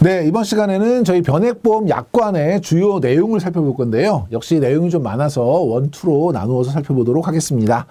네, 이번 시간에는 저희 변액보험 약관의 주요 내용을 살펴볼 건데요. 역시 내용이 좀 많아서 원투로 나누어서 살펴보도록 하겠습니다.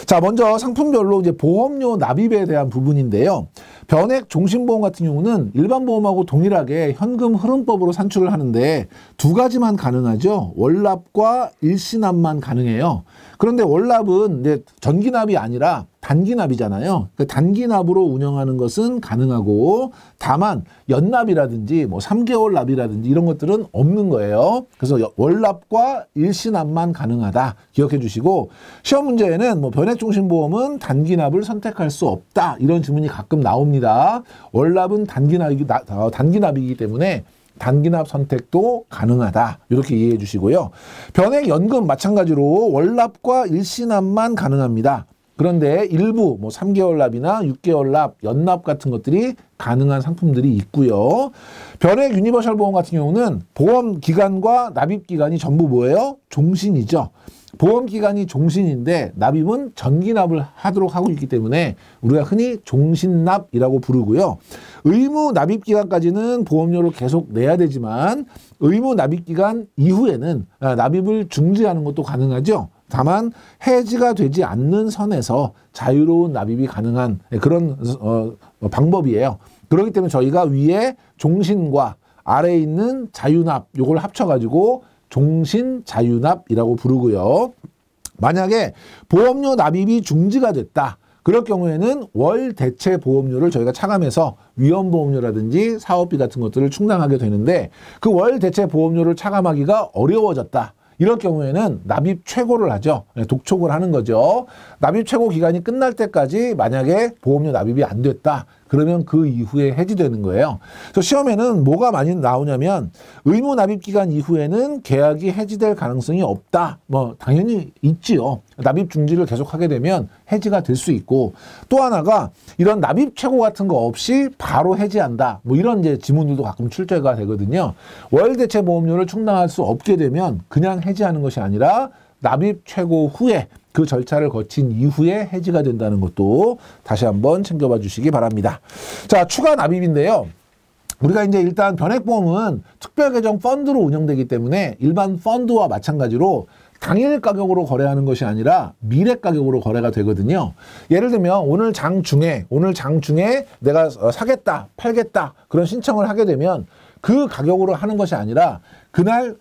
자, 먼저 상품별로 이제 보험료 납입에 대한 부분인데요. 변액 종신보험 같은 경우는 일반 보험하고 동일하게 현금 흐름법으로 산출을 하는데 두 가지만 가능하죠. 월납과 일시납만 가능해요. 그런데 월납은 이제 전기납이 아니라 단기납이잖아요. 그 단기납으로 운영하는 것은 가능하고 다만 연납이라든지 뭐 3개월 납이라든지 이런 것들은 없는 거예요. 그래서 월납과 일시납만 가능하다 기억해 주시고 시험 문제에는 뭐 변액종신보험은 단기납을 선택할 수 없다 이런 질문이 가끔 나옵니다. 월납은 단기납이기 때문에 단기납 선택도 가능하다. 이렇게 이해해 주시고요. 변액연금 마찬가지로 월납과 일시납만 가능합니다. 그런데 일부 뭐 3개월 납이나 6개월 납, 연납 같은 것들이 가능한 상품들이 있고요. 변액 유니버셜 보험 같은 경우는 보험 기간과 납입 기간이 전부 뭐예요? 종신이죠. 보험 기간이 종신인데 납입은 전기납을 하도록 하고 있기 때문에 우리가 흔히 종신납이라고 부르고요. 의무 납입 기간까지는 보험료를 계속 내야 되지만 의무 납입 기간 이후에는 납입을 중지하는 것도 가능하죠. 다만 해지가 되지 않는 선에서 자유로운 납입이 가능한 그런 방법이에요. 그렇기 때문에 저희가 위에 종신과 아래에 있는 자유납 요걸 합쳐가지고 종신 자유납이라고 부르고요. 만약에 보험료 납입이 중지가 됐다. 그럴 경우에는 월 대체 보험료를 저희가 차감해서 위험보험료라든지 사업비 같은 것들을 충당하게 되는데 그 월 대체 보험료를 차감하기가 어려워졌다. 이럴 경우에는 납입 최고를 하죠. 독촉을 하는 거죠. 납입 최고 기간이 끝날 때까지 만약에 보험료 납입이 안 됐다. 그러면 그 이후에 해지되는 거예요. 그래서 시험에는 뭐가 많이 나오냐면 의무 납입 기간 이후에는 계약이 해지될 가능성이 없다. 뭐 당연히 있지요. 납입 중지를 계속하게 되면 해지가 될 수 있고 또 하나가 이런 납입 최고 같은 거 없이 바로 해지한다. 뭐 이런 이제 지문들도 가끔 출제가 되거든요. 월 대체 보험료를 충당할 수 없게 되면 그냥 해지하는 것이 아니라 납입 최고 후에 그 절차를 거친 이후에 해지가 된다는 것도 다시 한번 챙겨봐 주시기 바랍니다. 자, 추가 납입인데요. 우리가 이제 일단 변액보험은 특별계정 펀드로 운영되기 때문에 일반 펀드와 마찬가지로 당일 가격으로 거래하는 것이 아니라 미래 가격으로 거래가 되거든요. 예를 들면 오늘 장 중에 내가 사겠다, 팔겠다 그런 신청을 하게 되면 그 가격으로 하는 것이 아니라 그날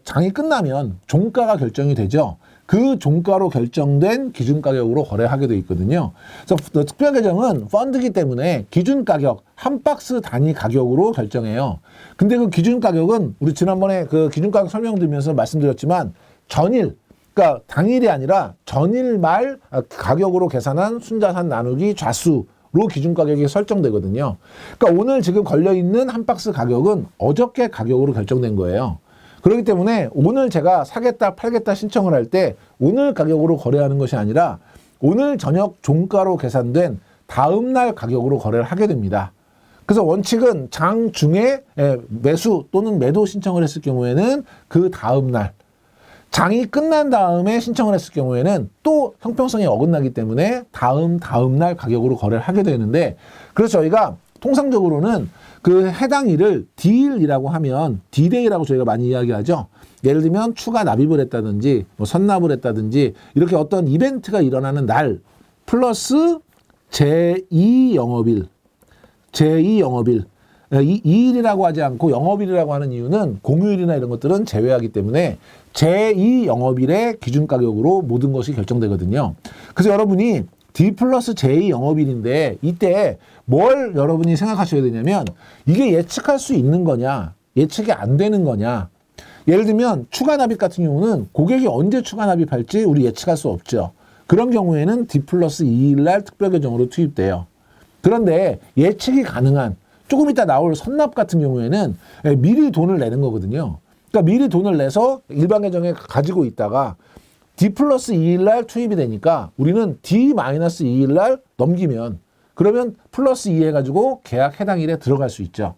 장이 끝나면 종가가 결정이 되죠. 그 종가로 결정된 기준가격으로 거래하게 돼 있거든요. 그래서 특별계정은 펀드이기 때문에 기준가격, 한 박스 단위 가격으로 결정해요. 근데 그 기준가격은 우리 지난번에 그 기준가격 설명드리면서 말씀드렸지만 전일, 그러니까 당일이 아니라 전일 말 가격으로 계산한 순자산 나누기 좌수 로 기준 가격이 설정되거든요. 그러니까 오늘 지금 걸려있는 한 박스 가격은 어저께 가격으로 결정된 거예요. 그렇기 때문에 오늘 제가 사겠다 팔겠다 신청을 할 때 오늘 가격으로 거래하는 것이 아니라 오늘 저녁 종가로 계산된 다음 날 가격으로 거래를 하게 됩니다. 그래서 원칙은 장 중에 매수 또는 매도 신청을 했을 경우에는 그 다음 날 장이 끝난 다음에 신청을 했을 경우에는 또 형평성이 어긋나기 때문에 다음 날 가격으로 거래를 하게 되는데 그래서 저희가 통상적으로는 그 해당 일을 D일이라고 하면 D-Day라고 저희가 많이 이야기하죠. 예를 들면 추가 납입을 했다든지 뭐 선납을 했다든지 이렇게 어떤 이벤트가 일어나는 날 플러스 제2영업일 이 일이라고 하지 않고 영업일이라고 하는 이유는 공휴일이나 이런 것들은 제외하기 때문에 제2영업일의 기준가격으로 모든 것이 결정되거든요. 그래서 여러분이 D 플러스 제2영업일인데 이때 뭘 여러분이 생각하셔야 되냐면 이게 예측할 수 있는 거냐 예측이 안 되는 거냐. 예를 들면 추가 납입 같은 경우는 고객이 언제 추가 납입할지 우리 예측할 수 없죠. 그런 경우에는 D 플러스 2일 날 특별계정으로 투입돼요. 그런데 예측이 가능한 조금 이따 나올 선납 같은 경우에는 미리 돈을 내는 거거든요. 그러니까 미리 돈을 내서 일반 계정에 가지고 있다가 D 플러스 2일 날 투입이 되니까 우리는 D 마이너스 2일 날 넘기면 그러면 플러스 2 해가지고 계약 해당 일에 들어갈 수 있죠.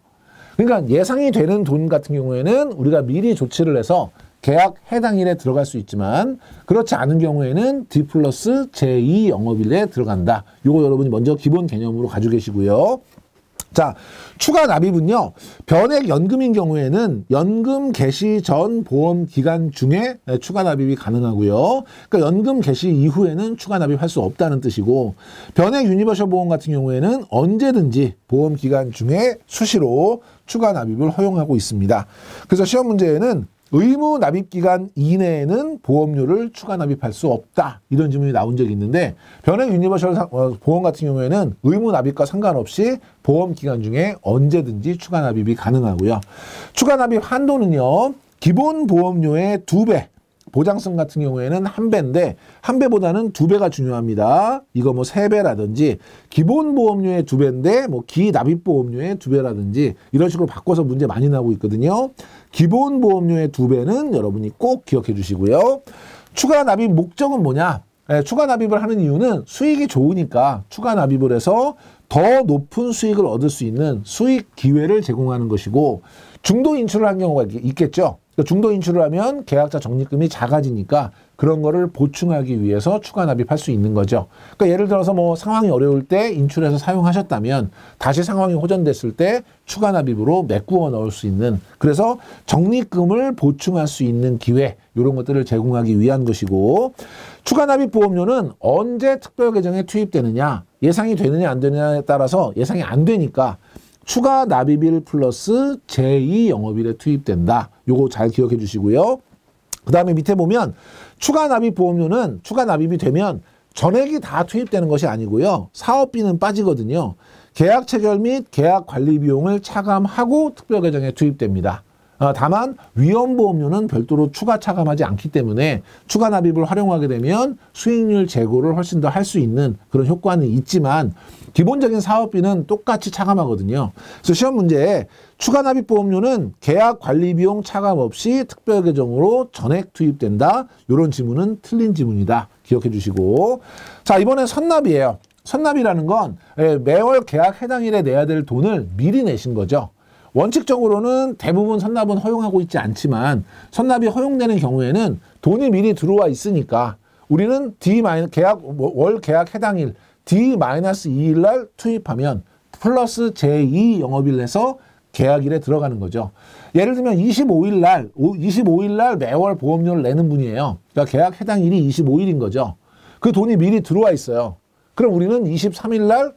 그러니까 예상이 되는 돈 같은 경우에는 우리가 미리 조치를 해서 계약 해당 일에 들어갈 수 있지만 그렇지 않은 경우에는 D 플러스 제2 영업일에 들어간다. 이거 여러분이 먼저 기본 개념으로 가지고 계시고요. 자, 추가 납입은요, 변액 연금인 경우에는 연금 개시 전 보험 기간 중에 추가 납입이 가능하고요. 그러니까 연금 개시 이후에는 추가 납입할 수 없다는 뜻이고, 변액 유니버셜 보험 같은 경우에는 언제든지 보험 기간 중에 수시로 추가 납입을 허용하고 있습니다. 그래서 시험 문제에는 의무 납입 기간 이내에는 보험료를 추가 납입할 수 없다. 이런 질문이 나온 적이 있는데, 변액 유니버셜 보험 같은 경우에는 의무 납입과 상관없이 보험 기간 중에 언제든지 추가 납입이 가능하고요. 추가 납입 한도는요, 기본 보험료의 2배, 보장성 같은 경우에는 1배인데 1배보다는 2배가 중요합니다. 이거 뭐 3배라든지 기본 보험료의 2배인데 뭐 기납입 보험료의 2배라든지 이런 식으로 바꿔서 문제 많이 나오고 있거든요. 기본 보험료의 2배는 여러분이 꼭 기억해 주시고요. 추가 납입 목적은 뭐냐? 추가 납입을 하는 이유는 수익이 좋으니까 추가 납입을 해서 더 높은 수익을 얻을 수 있는 수익 기회를 제공하는 것이고, 중도 인출을 한 경우가 있겠죠. 중도 인출을 하면 계약자 적립금이 작아지니까 그런 거를 보충하기 위해서 추가 납입할 수 있는 거죠. 그러니까 예를 들어서 뭐 상황이 어려울 때 인출해서 사용하셨다면 다시 상황이 호전됐을 때 추가 납입으로 메꾸어 넣을 수 있는, 그래서 적립금을 보충할 수 있는 기회, 이런 것들을 제공하기 위한 것이고, 추가 납입 보험료는 언제 특별 계정에 투입되느냐, 예상이 되느냐 안 되느냐에 따라서 예상이 안 되니까 추가 납입일 플러스 제2 영업일에 투입된다. 요거 잘 기억해 주시고요. 그 다음에 밑에 보면 추가 납입 보험료는 추가 납입이 되면 전액이 다 투입되는 것이 아니고요. 사업비는 빠지거든요. 계약 체결 및 계약 관리 비용을 차감하고 특별 계정에 투입됩니다. 다만 위험보험료는 별도로 추가 차감하지 않기 때문에 추가 납입을 활용하게 되면 수익률 제고를 훨씬 더 할 수 있는 그런 효과는 있지만 기본적인 사업비는 똑같이 차감하거든요. 그래서 시험 문제에 추가 납입 보험료는 계약 관리 비용 차감 없이 특별 계정으로 전액 투입된다. 이런 지문은 틀린 지문이다. 기억해 주시고, 자, 이번엔 선납이에요. 선납이라는 건 매월 계약 해당일에 내야 될 돈을 미리 내신 거죠. 원칙적으로는 대부분 선납은 허용하고 있지 않지만 선납이 허용되는 경우에는 돈이 미리 들어와 있으니까 우리는 월 계약 해당일 D-2일 날 투입하면 플러스 제2 영업일 해서 계약일에 들어가는 거죠. 예를 들면 25일 날 매월 보험료를 내는 분이에요. 그러니까 계약 해당일이 25일인 거죠. 그 돈이 미리 들어와 있어요. 그럼 우리는 23일 날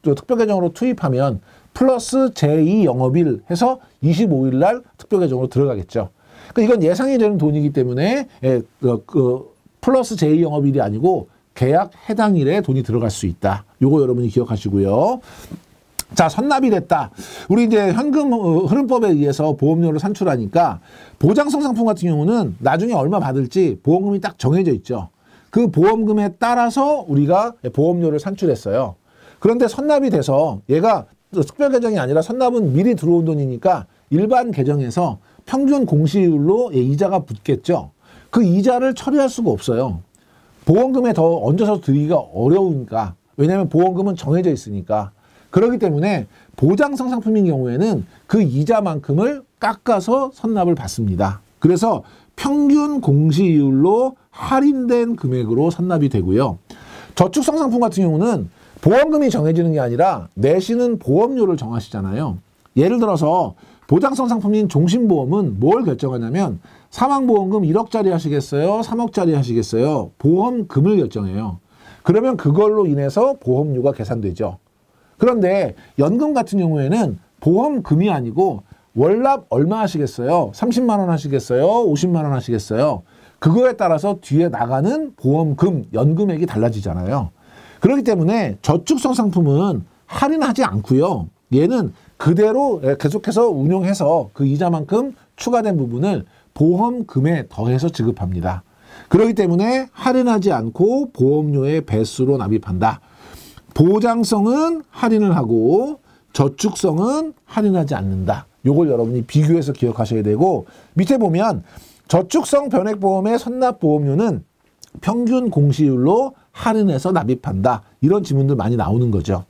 특별 계정으로 투입하면 플러스 제2 영업일 해서 25일 날 특별 계정으로 들어가겠죠. 그러니까 이건 예상이 되는 돈이기 때문에 플러스 제2 영업일이 아니고 계약 해당일에 돈이 들어갈 수 있다. 요거 여러분이 기억하시고요. 자, 선납이 됐다. 우리 이제 현금 흐름법에 의해서 보험료를 산출하니까 보장성 상품 같은 경우는 나중에 얼마 받을지 보험금이 딱 정해져 있죠. 그 보험금에 따라서 우리가 보험료를 산출했어요. 그런데 선납이 돼서 얘가 특별 계정이 아니라 선납은 미리 들어온 돈이니까 일반 계정에서 평균 공시율로 이자가 붙겠죠. 그 이자를 처리할 수가 없어요. 보험금에 더 얹어서 드리기가 어려우니까. 왜냐하면 보험금은 정해져 있으니까. 그렇기 때문에 보장성 상품인 경우에는 그 이자만큼을 깎아서 선납을 받습니다. 그래서 평균 공시율로 할인된 금액으로 선납이 되고요. 저축성 상품 같은 경우는 보험금이 정해지는 게 아니라 내시는 보험료를 정하시잖아요. 예를 들어서 보장성 상품인 종신보험은 뭘 결정하냐면 사망보험금 1억짜리 하시겠어요? 3억짜리 하시겠어요? 보험금을 결정해요. 그러면 그걸로 인해서 보험료가 계산되죠. 그런데 연금 같은 경우에는 보험금이 아니고 월납 얼마 하시겠어요? 30만 원 하시겠어요? 50만 원 하시겠어요? 그거에 따라서 뒤에 나가는 보험금, 연금액이 달라지잖아요. 그렇기 때문에 저축성 상품은 할인하지 않고요. 얘는 그대로 계속해서 운용해서 그 이자만큼 추가된 부분을 보험금에 더해서 지급합니다. 그렇기 때문에 할인하지 않고 보험료의 배수로 납입한다. 보장성은 할인을 하고 저축성은 할인하지 않는다. 요걸 여러분이 비교해서 기억하셔야 되고, 밑에 보면 저축성 변액보험의 선납보험료는 평균 공시율로 할인해서 납입한다. 이런 지문들 많이 나오는 거죠.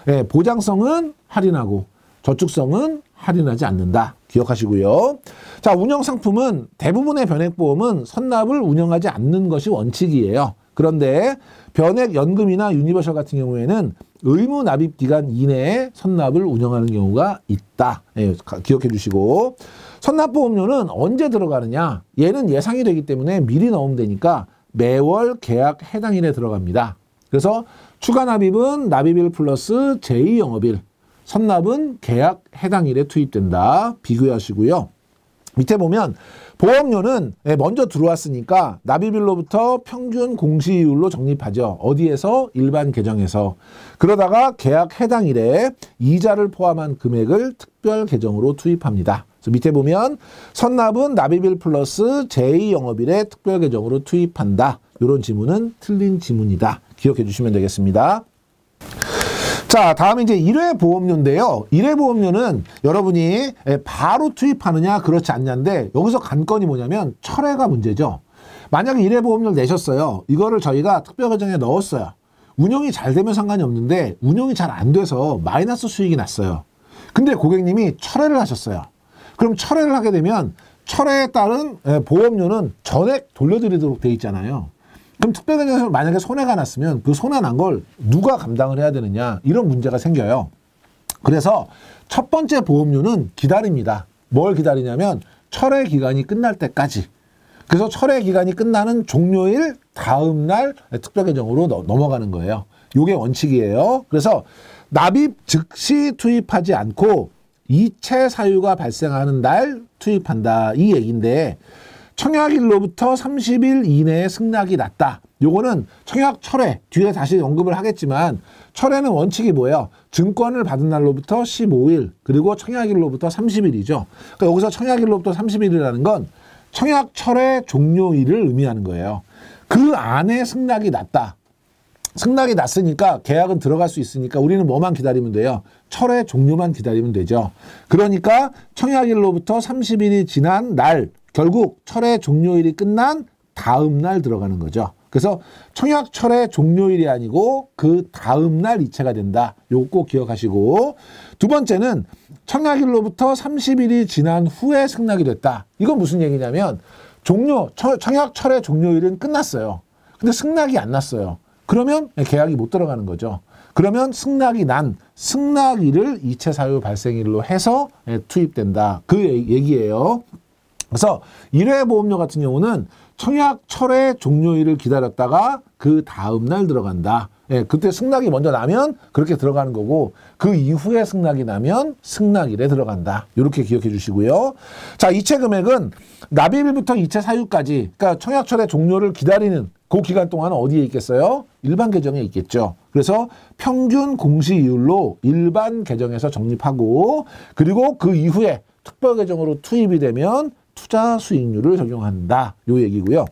예, 보장성은 할인하고 저축성은 할인하지 않는다. 기억하시고요. 자, 운영상품은 대부분의 변액보험은 선납을 운영하지 않는 것이 원칙이에요. 그런데 변액 연금이나 유니버셜 같은 경우에는 의무 납입 기간 이내에 선납을 운영하는 경우가 있다. 예, 기억해 주시고 선납보험료는 언제 들어가느냐? 얘는 예상이 되기 때문에 미리 넣으면 되니까 매월 계약 해당일에 들어갑니다. 그래서 추가 납입은 납입일 플러스 제2영업일, 선납은 계약 해당일에 투입된다. 비교하시고요. 밑에 보면 보험료는 먼저 들어왔으니까 납입일로부터 평균 공시이율로 적립하죠. 어디에서? 일반 계정에서. 그러다가 계약 해당일에 이자를 포함한 금액을 특별 계정으로 투입합니다. 그래서 밑에 보면 선납은 납입일 플러스 제2영업일에 특별 계정으로 투입한다. 이런 지문은 틀린 지문이다. 기억해 주시면 되겠습니다. 자, 다음에 이제 1회 보험료인데요. 1회 보험료는 여러분이 바로 투입하느냐 그렇지 않냐인데 여기서 관건이 뭐냐면 철회가 문제죠. 만약에 1회 보험료를 내셨어요. 이거를 저희가 특별계정에 넣었어요. 운영이 잘 되면 상관이 없는데 운영이 잘 안 돼서 마이너스 수익이 났어요. 근데 고객님이 철회를 하셨어요. 그럼 철회를 하게 되면 철회에 따른 보험료는 전액 돌려드리도록 돼 있잖아요. 그럼 특별계정에서 만약에 손해가 났으면 그 손해 난 걸 누가 감당을 해야 되느냐 이런 문제가 생겨요. 그래서 첫 번째 보험료는 기다립니다. 뭘 기다리냐면 철회 기간이 끝날 때까지. 그래서 철회 기간이 끝나는 종료일 다음 날 특별계정으로 넘어가는 거예요. 이게 원칙이에요. 그래서 납입 즉시 투입하지 않고 이체 사유가 발생하는 날 투입한다. 이 얘기인데 청약일로부터 30일 이내에 승낙이 났다. 요거는 청약 철회, 뒤에 다시 언급을 하겠지만 철회는 원칙이 뭐예요? 증권을 받은 날로부터 15일, 그리고 청약일로부터 30일이죠. 그러니까 여기서 청약일로부터 30일이라는 건 청약 철회 종료일을 의미하는 거예요. 그 안에 승낙이 났다. 승낙이 났으니까 계약은 들어갈 수 있으니까 우리는 뭐만 기다리면 돼요? 철회 종료만 기다리면 되죠. 그러니까 청약일로부터 30일이 지난 날, 결국 철회 종료일이 끝난 다음 날 들어가는 거죠. 그래서 청약 철회 종료일이 아니고 그 다음 날 이체가 된다. 요거 꼭 기억하시고, 두 번째는 청약일로부터 30일이 지난 후에 승낙이 됐다. 이건 무슨 얘기냐면 청약 철회 종료일은 끝났어요. 근데 승낙이 안 났어요. 그러면 계약이 못 들어가는 거죠. 그러면 승낙이 난 승낙일을 이체 사유 발생일로 해서 투입된다. 그 얘기예요. 그래서 1회 보험료 같은 경우는 청약 철회 종료일을 기다렸다가 그 다음 날 들어간다. 예, 그때 승낙이 먼저 나면 그렇게 들어가는 거고 그 이후에 승낙이 나면 승낙일에 들어간다. 이렇게 기억해 주시고요. 자, 이체 금액은 납입일부터 이체 사유까지, 그러니까 청약 철회 종료를 기다리는 그 기간 동안은 어디에 있겠어요? 일반 계정에 있겠죠. 그래서 평균 공시이율로 일반 계정에서 적립하고, 그리고 그 이후에 특별 계정으로 투입이 되면 투자 수익률을 적용한다. 요 얘기고요.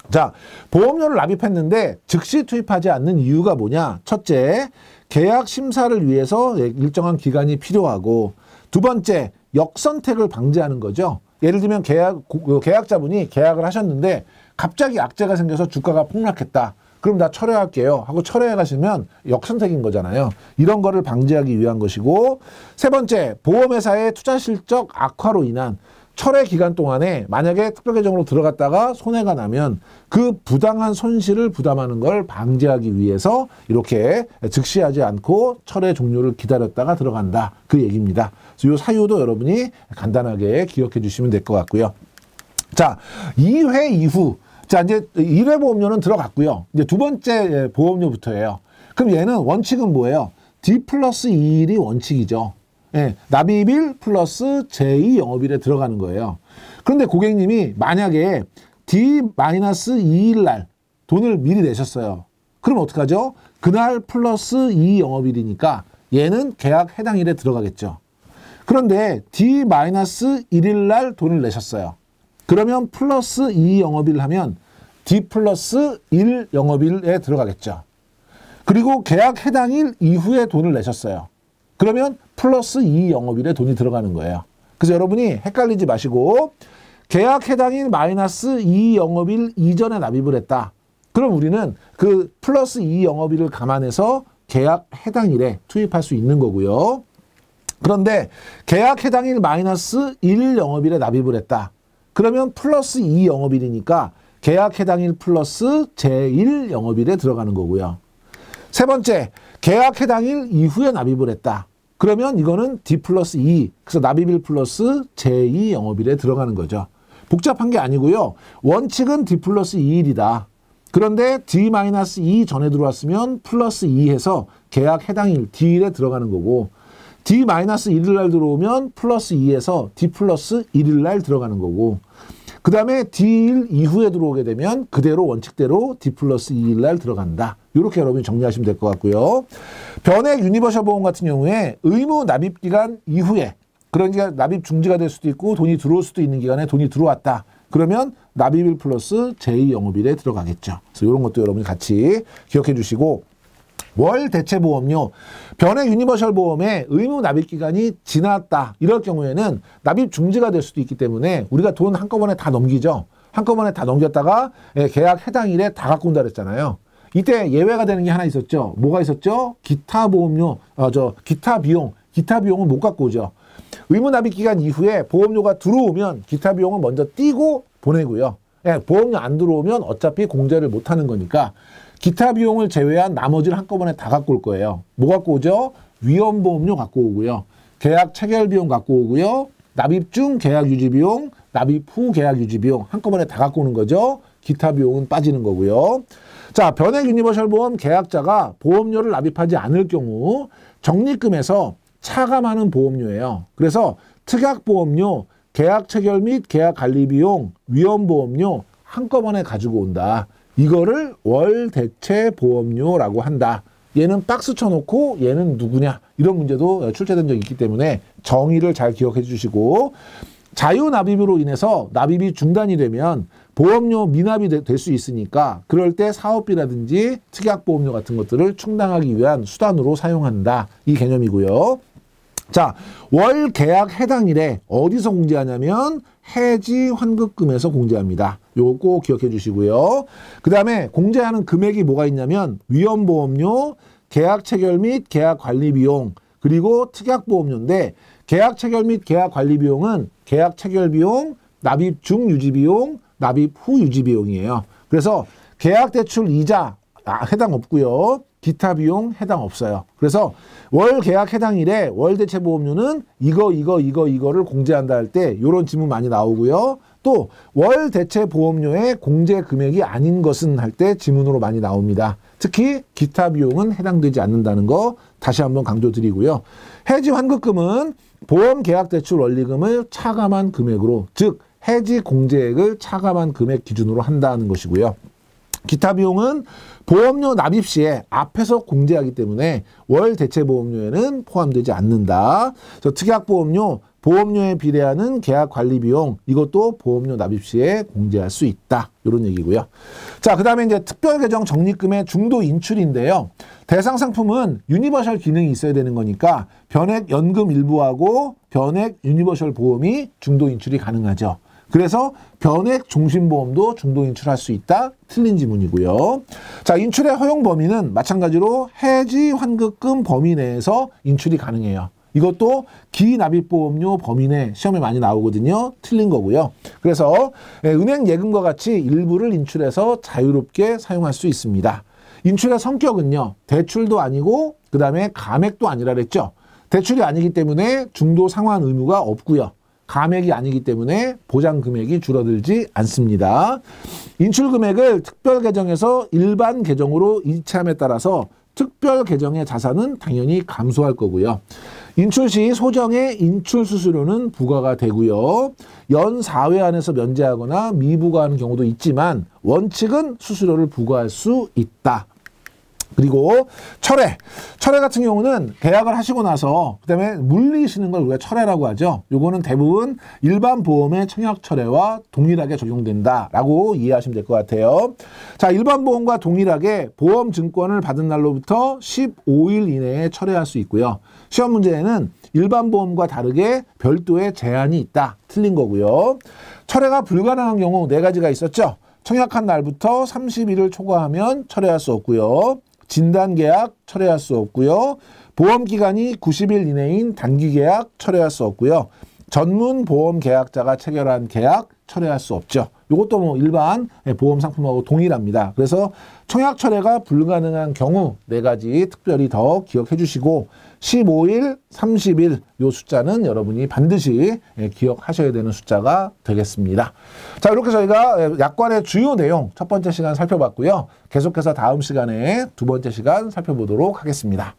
자, 보험료를 납입했는데 즉시 투입하지 않는 이유가 뭐냐? 첫째, 계약 심사를 위해서 일정한 기간이 필요하고, 두 번째, 역선택을 방지하는 거죠. 예를 들면 계약자분이 계약을 하셨는데 갑자기 악재가 생겨서 주가가 폭락했다. 그럼 나 철회할게요 하고 철회해 가시면 역선택인 거잖아요. 이런 거를 방지하기 위한 것이고, 세 번째, 보험회사의 투자 실적 악화로 인한 철회 기간 동안에 만약에 특별계정으로 들어갔다가 손해가 나면 그 부당한 손실을 부담하는 걸 방지하기 위해서 이렇게 즉시하지 않고 철회 종료를 기다렸다가 들어간다. 그 얘기입니다. 그래서 이 사유도 여러분이 간단하게 기억해 주시면 될 것 같고요. 자, 2회 이후. 자, 이제 1회 보험료는 들어갔고요. 이제 두 번째 보험료부터예요. 그럼 얘는 원칙은 뭐예요? D 플러스 2일이 원칙이죠. 예, 납입일 플러스 제2영업일에 들어가는 거예요. 그런데 고객님이 만약에 D-2일 날 돈을 미리 내셨어요. 그럼 어떡하죠? 그날 플러스 2영업일이니까 얘는 계약 해당일에 들어가겠죠. 그런데 D-1일 날 돈을 내셨어요. 그러면 플러스 2영업일 하면 D 플러스 1영업일에 들어가겠죠. 그리고 계약 해당일 이후에 돈을 내셨어요. 그러면 플러스 2영업일에 돈이 들어가는 거예요. 그래서 여러분이 헷갈리지 마시고 계약 해당일 마이너스 2영업일 이전에 납입을 했다. 그럼 우리는 그 플러스 2영업일을 감안해서 계약 해당일에 투입할 수 있는 거고요. 그런데 계약 해당일 마이너스 1영업일에 납입을 했다. 그러면 플러스 2영업일이니까 계약 해당일 플러스 제1 영업일에 들어가는 거고요. 세 번째, 계약 해당일 이후에 납입을 했다. 그러면 이거는 D 플러스 2, 그래서 납입일 플러스 제2 영업일에 들어가는 거죠. 복잡한 게 아니고요. 원칙은 D 플러스 2일이다. 그런데 D-2 전에 들어왔으면 플러스 2 해서 계약 해당일 D일에 들어가는 거고, D-1일 날 들어오면 플러스 2에서 D 플러스 1일 날 들어가는 거고, 그 다음에 D일 이후에 들어오게 되면 그대로 원칙대로 D 플러스 2일 날 들어간다. 이렇게 여러분이 정리하시면 될 것 같고요. 변액 유니버셜 보험 같은 경우에 의무 납입 기간 이후에, 그러니까 납입 중지가 될 수도 있고 돈이 들어올 수도 있는 기간에 돈이 들어왔다. 그러면 납입일 플러스 제2 영업일에 들어가겠죠. 그래서 이런 것도 여러분이 같이 기억해 주시고, 월 대체 보험료, 변액 유니버셜 보험의 의무 납입 기간이 지났다. 이럴 경우에는 납입 중지가 될 수도 있기 때문에 우리가 돈 한꺼번에 다 넘기죠. 한꺼번에 다 넘겼다가 계약 해당일에 다 갖고 온다 그랬잖아요. 이때 예외가 되는 게 하나 있었죠. 뭐가 있었죠? 기타 보험료, 기타 비용은 못 갖고 오죠. 의무 납입 기간 이후에 보험료가 들어오면 기타 비용은 먼저 띄고 보내고요. 보험료 안 들어오면 어차피 공제를 못 하는 거니까 기타 비용을 제외한 나머지를 한꺼번에 다 갖고 올 거예요. 뭐 갖고 오죠? 위험보험료 갖고 오고요. 계약 체결 비용 갖고 오고요. 납입 중 계약 유지 비용, 납입 후 계약 유지 비용 한꺼번에 다 갖고 오는 거죠. 기타 비용은 빠지는 거고요. 자, 변액 유니버셜 보험 계약자가 보험료를 납입하지 않을 경우 적립금에서 차감하는 보험료예요. 그래서 특약보험료, 계약 체결 및 계약 관리 비용, 위험보험료 한꺼번에 가지고 온다. 이거를 월 대체 보험료라고 한다. 얘는 박스 쳐놓고 얘는 누구냐 이런 문제도 출제된 적이 있기 때문에 정의를 잘 기억해 주시고, 자유 납입으로 인해서 납입이 중단이 되면 보험료 미납이 될 수 있으니까 그럴 때 사업비라든지 특약보험료 같은 것들을 충당하기 위한 수단으로 사용한다. 이 개념이고요. 자, 월 계약 해당일에 어디서 공제하냐면 해지 환급금에서 공제합니다. 요거 꼭 기억해 주시고요. 그 다음에 공제하는 금액이 뭐가 있냐면 위험보험료, 계약 체결 및 계약 관리 비용, 그리고 특약보험료인데 계약 체결 및 계약 관리 비용은 계약 체결 비용, 납입 중 유지 비용, 납입 후 유지 비용이에요. 그래서 계약 대출 이자 해당 없고요. 기타 비용 해당 없어요. 그래서 월 계약 해당일에 월 대체 보험료는 이거를 공제한다 할 때 이런 질문 많이 나오고요. 또 월 대체 보험료의 공제 금액이 아닌 것은 할 때 지문으로 많이 나옵니다. 특히 기타 비용은 해당되지 않는다는 거 다시 한번 강조드리고요. 해지 환급금은 보험 계약 대출 원리금을 차감한 금액으로, 즉 해지 공제액을 차감한 금액 기준으로 한다는 것이고요. 기타 비용은 보험료 납입 시에 앞에서 공제하기 때문에 월 대체 보험료에는 포함되지 않는다. 그래서 특약보험료, 보험료에 비례하는 계약 관리 비용, 이것도 보험료 납입 시에 공제할 수 있다. 이런 얘기고요. 자, 그 다음에 이제 특별 계정 적립금의 중도 인출인데요. 대상 상품은 유니버셜 기능이 있어야 되는 거니까 변액 연금 일부하고 변액 유니버셜 보험이 중도 인출이 가능하죠. 그래서 변액 종신보험도 중도 인출할 수 있다. 틀린 지문이고요. 자, 인출의 허용 범위는 마찬가지로 해지 환급금 범위 내에서 인출이 가능해요. 이것도 기납입보험료 범위 내 시험에 많이 나오거든요. 틀린 거고요. 그래서 은행 예금과 같이 일부를 인출해서 자유롭게 사용할 수 있습니다. 인출의 성격은요. 대출도 아니고 그 다음에 감액도 아니라 그랬죠. 대출이 아니기 때문에 중도 상환 의무가 없고요. 감액이 아니기 때문에 보장 금액이 줄어들지 않습니다. 인출 금액을 특별 계정에서 일반 계정으로 이체함에 따라서 특별 계정의 자산은 당연히 감소할 거고요. 인출 시 소정의 인출 수수료는 부과가 되고요. 연 4회 안에서 면제하거나 미부과하는 경우도 있지만 원칙은 수수료를 부과할 수 있다. 그리고 철회 같은 경우는 계약을 하시고 나서 그다음에 물리시는 걸 우리가 철회라고 하죠. 요거는 대부분 일반 보험의 청약 철회와 동일하게 적용된다라고 이해하시면 될 것 같아요. 자, 일반 보험과 동일하게 보험 증권을 받은 날로부터 15일 이내에 철회할 수 있고요. 시험 문제에는 일반 보험과 다르게 별도의 제한이 있다. 틀린 거고요. 철회가 불가능한 경우 4가지가 있었죠. 청약한 날부터 30일을 초과하면 철회할 수 없고요. 진단계약 철회할 수 없고요. 보험기간이 90일 이내인 단기계약 철회할 수 없고요. 전문보험계약자가 체결한 계약 철회할 수 없죠. 이것도 뭐 일반 보험 상품하고 동일합니다. 그래서 청약 철회가 불가능한 경우 4가지 특별히 더 기억해 주시고 15일, 30일 요 숫자는 여러분이 반드시 기억하셔야 되는 숫자가 되겠습니다. 자, 이렇게 저희가 약관의 주요 내용 첫 번째 시간 살펴봤고요. 계속해서 다음 시간에 두 번째 시간 살펴보도록 하겠습니다.